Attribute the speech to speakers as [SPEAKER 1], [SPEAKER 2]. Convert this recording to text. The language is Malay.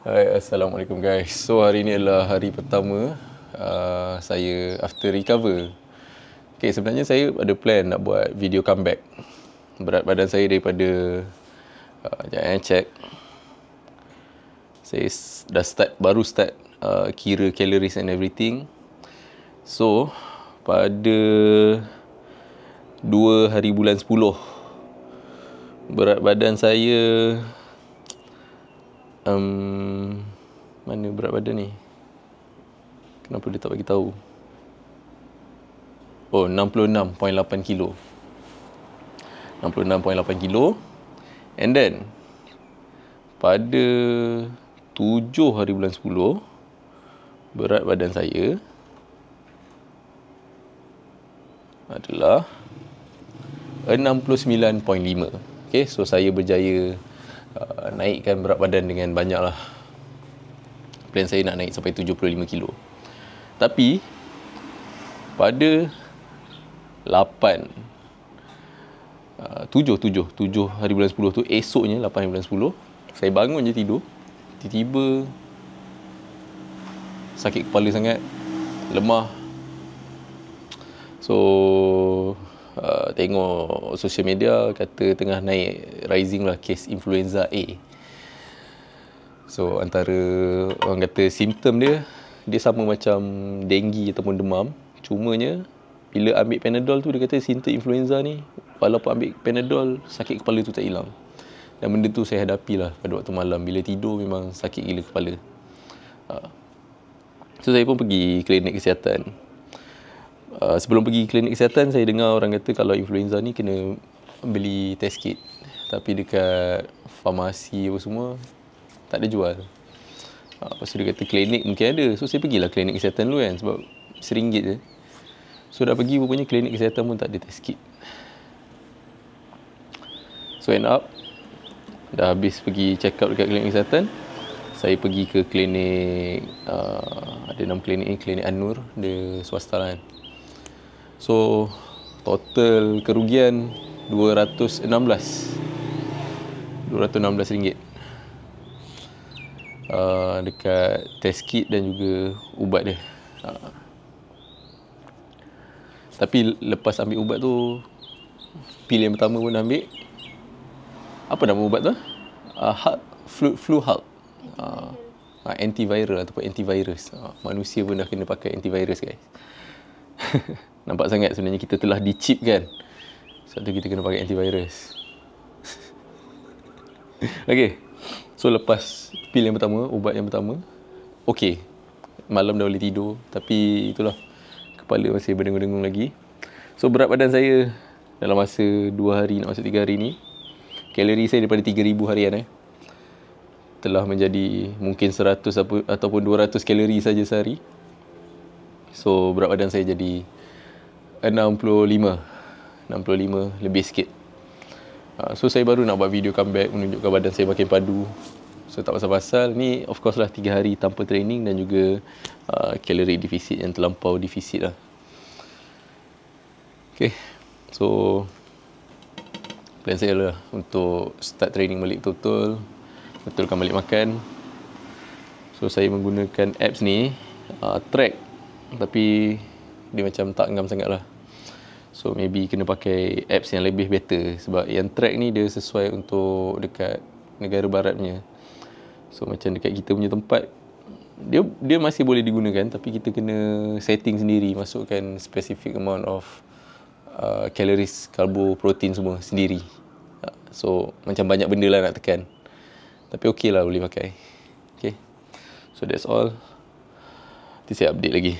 [SPEAKER 1] Hai, Assalamualaikum guys. So hari ni adalah hari pertama saya after recover. Okay, sebenarnya saya ada plan nak buat video comeback. Berat badan saya daripada jangan check. Saya baru start kira calories and everything. So pada 2 hari bulan 10 berat badan saya mana berat badan ni? Kenapa dia tak bagi tahu? Oh, 66.8 kilo. 66.8 kilo. And then pada 7 hari bulan 10 berat badan saya adalah 69.5. Okay, so saya berjaya naikkan berat badan dengan banyak lah. Plan saya nak naik sampai 75 kilo. Tapi pada 7 hari bulan 10 tu, esoknya 8 hari bulan 10, saya bangun je tidur, tiba-tiba sakit kepala sangat, lemah. So tengok social media kata tengah naik rising lah kes influenza A. So antara orang kata simptom dia sama macam denggi ataupun demam. Cumanya bila ambil Panadol tu dia kata simptom influenza ni walaupun ambil Panadol sakit kepala tu tak hilang. Dan benda tu saya hadapi lah pada waktu malam. Bila tidur memang sakit gila kepala. So saya pun pergi klinik kesihatan. Sebelum pergi klinik kesihatan, saya dengar orang kata kalau influenza ni kena beli test kit. Tapi dekat farmasi apa semua tak ada jual. Lepas tu dia kata klinik mungkin ada. So saya pergilah klinik kesihatan dulu kan, sebab RM1 je. So dah pergi, rupanya klinik kesihatan pun tak ada test kit. So end up dah habis pergi check up dekat klinik kesihatan, saya pergi ke klinik ada nama klinik ni, klinik An-Nur, dia swasta lah kan. So total kerugian RM216 dekat test kit dan juga ubat dia. Tapi lepas ambil ubat tu, pil yang pertama pun ambil. Apa nama ubat tu? Flu Halt. Antiviral ataupun antivirus. Manusia pun dah kena pakai antivirus guys. Nampak sangat sebenarnya kita telah di-chip kan. Sebab tu kita kena pakai antivirus. Okay. So lepas pil yang pertama, ubat yang pertama, okay, malam dah boleh tidur. Tapi itulah, kepala masih berdengung-dengung lagi. So berat badan saya dalam masa 2 hari nak masuk 3 hari ni, kalori saya daripada 3,000 harian telah menjadi mungkin 100 ataupun 200 kalori saja sehari. So berat badan saya jadi 65 lebih sikit. So saya baru nak buat video comeback menunjukkan badan saya makin padu. So tak pasal-pasal, ni of course lah 3 hari tanpa training dan juga kalori defisit yang terlampau defisit lah. Okay, so plan saya lah untuk start training balik betul-betul, betulkan balik makan. So saya menggunakan apps ni, track, tapi dia macam tak ngam sangat lah. So maybe kena pakai apps yang lebih better. Sebab yang track ni dia sesuai untuk dekat negara barat punya. So macam dekat kita punya tempat, dia masih boleh digunakan, tapi kita kena setting sendiri, masukkan specific amount of calories, karbo, protein semua sendiri. So macam banyak benda lah nak tekan. Tapi okey lah, boleh pakai. Okay, so that's all. Nanti saya update lagi.